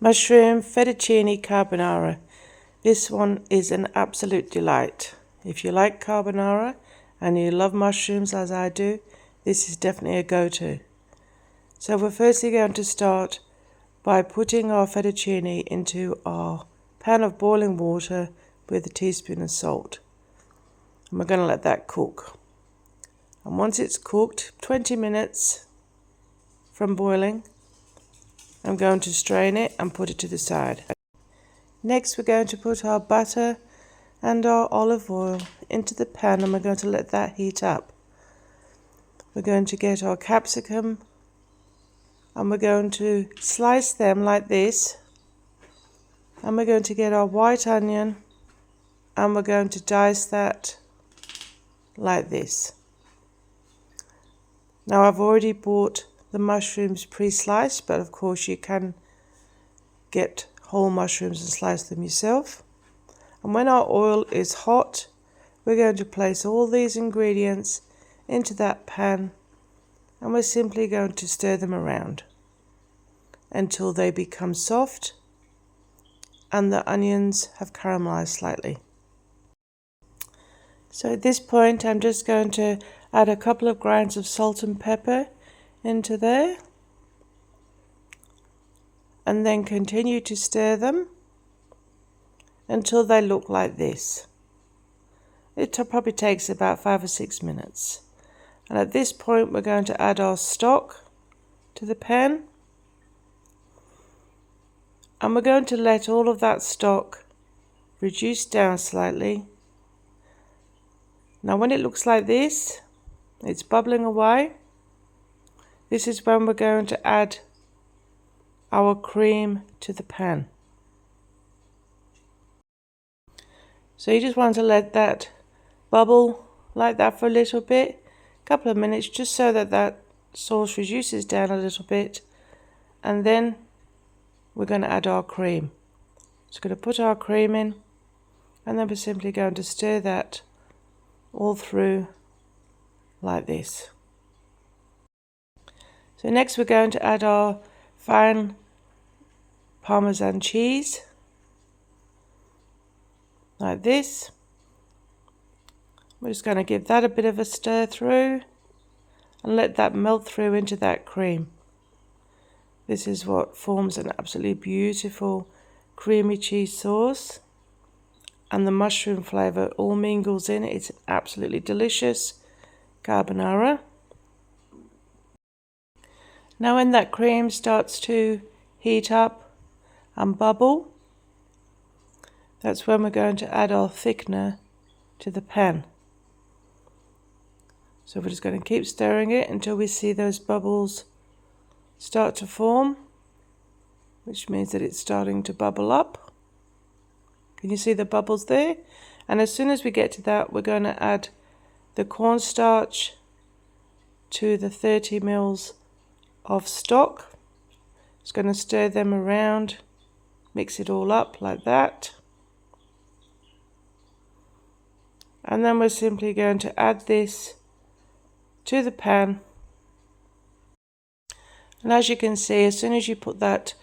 Mushroom fettuccine carbonara. This one is an absolute delight. If you like carbonara and you love mushrooms as I do, this is definitely a go-to. So we're firstly going to start by putting our fettuccine into our pan of boiling water with a teaspoon of salt. And we're going to let that cook. And once it's cooked, 20 minutes from boiling, I'm going to strain it and put it to the side. Next, we're going to put our butter and our olive oil into the pan and we're going to let that heat up. We're going to get our capsicum and we're going to slice them like this. And we're going to get our white onion and we're going to dice that like this. Now I've already bought the mushrooms pre-sliced, but of course you can get whole mushrooms and slice them yourself. And when our oil is hot, we're going to place all these ingredients into that pan and we're simply going to stir them around until they become soft and the onions have caramelized slightly. So at this point I'm just going to add a couple of grains of salt and pepper into there and then continue to stir them until they look like this. It probably takes about 5 or 6 minutes. And at this point we're going to add our stock to the pan and we're going to let all of that stock reduce down slightly. Now when it looks like this, it's bubbling away, this is when we're going to add our cream to the pan. So you just want to let that bubble like that for a little bit, a couple of minutes, just so that that sauce reduces down a little bit, and then we're going to add our cream. So we're going to put our cream in and then we're simply going to stir that all through like this. So next we're going to add our fine Parmesan cheese like this. We're just going to give that a bit of a stir through and let that melt through into that cream. This is what forms an absolutely beautiful creamy cheese sauce, and the mushroom flavour all mingles in it. It's absolutely delicious carbonara. Now when that cream starts to heat up and bubble, that's when we're going to add our thickener to the pan. So we're just going to keep stirring it until we see those bubbles start to form, which means that it's starting to bubble up. Can you see the bubbles there? And as soon as we get to that, we're going to add the cornstarch to the 30 ml of stock. Just going to stir them around, mix it all up like that. And then we're simply going to add this to the pan. And as you can see, as soon as you put that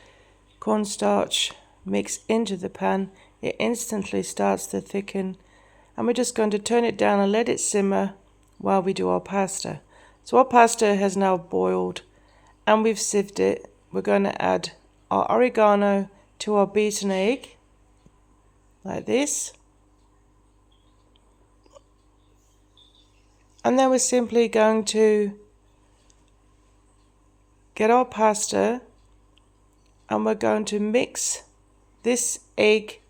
cornstarch mix into the pan, it instantly starts to thicken. And we're just going to turn it down and let it simmer while we do our pasta. So our pasta has now boiled and we've sieved it. We're going to add our oregano to our beaten egg like this. And then we're simply going to get our pasta and we're going to mix this egg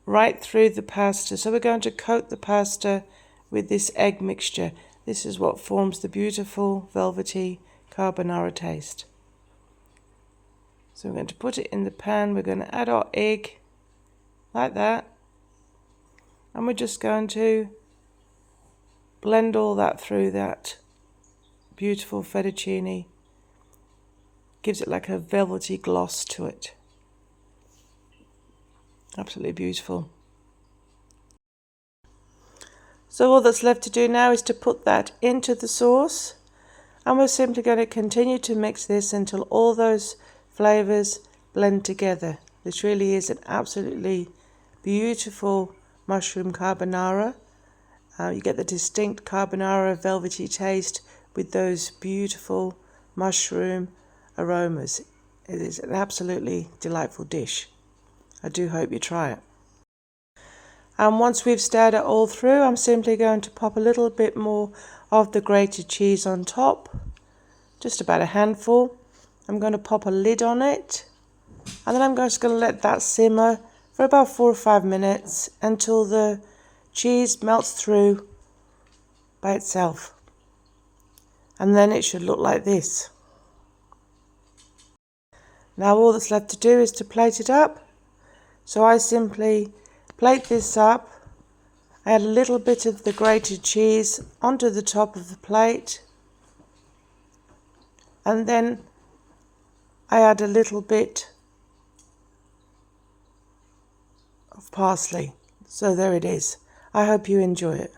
right through the pasta. So we're going to coat the pasta with this egg mixture. This is what forms the beautiful velvety carbonara taste. So we're going to put it in the pan, we're going to add our egg like that, and we're just going to blend all that through that beautiful fettuccine. Gives it like a velvety gloss to it. Absolutely beautiful. So all that's left to do now is to put that into the sauce, and we're simply going to continue to mix this until all those flavours blend together. This really is an absolutely beautiful mushroom carbonara. You get the distinct carbonara velvety taste with those beautiful mushroom aromas. It is an absolutely delightful dish. I do hope you try it. And once we've stirred it all through, I'm simply going to pop a little bit more of the grated cheese on top, just about a handful. I'm going to pop a lid on it, and then I'm just going to let that simmer for about 4 or 5 minutes until the cheese melts through by itself. And then it should look like this. Now all that's left to do is to plate it up. So I simply plate this up, add a little bit of the grated cheese onto the top of the plate, and then I add a little bit of parsley. So there it is. I hope you enjoy it.